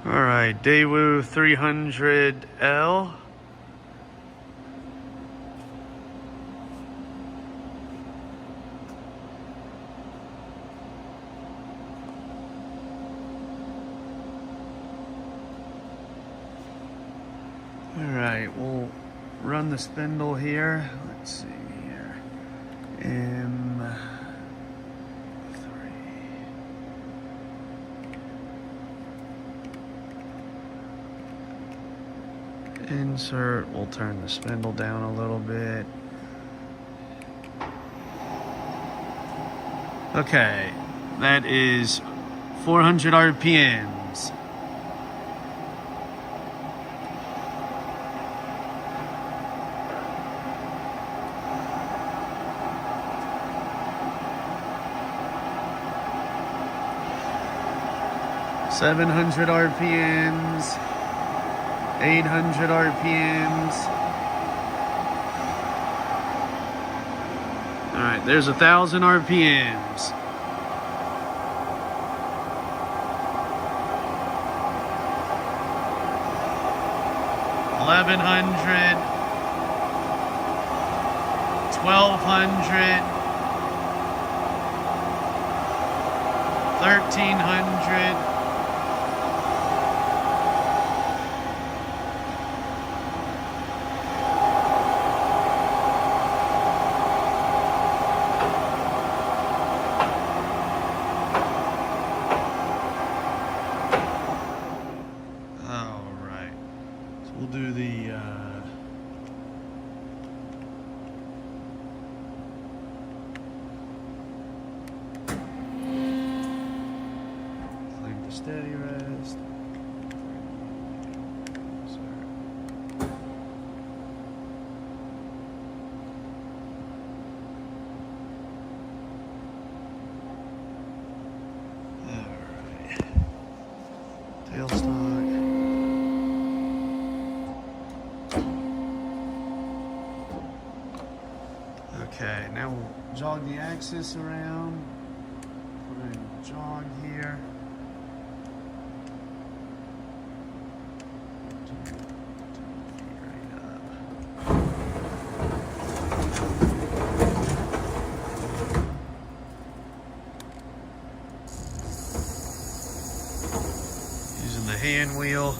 Alright, Daewoo 300L. Alright, we'll run the spindle here. Let's see here. M3. Insert, we'll turn the spindle down a little bit. Okay, that is 400 RPMs. $700 RPMs. 800 RPMs. All right, there's 1,000 RPMs. $1,100, $1,200, $1,300. We'll do the flame to steady rest. Alright. Tailstock. Okay, now we'll jog the axis around, put in jog here. Using the hand wheel.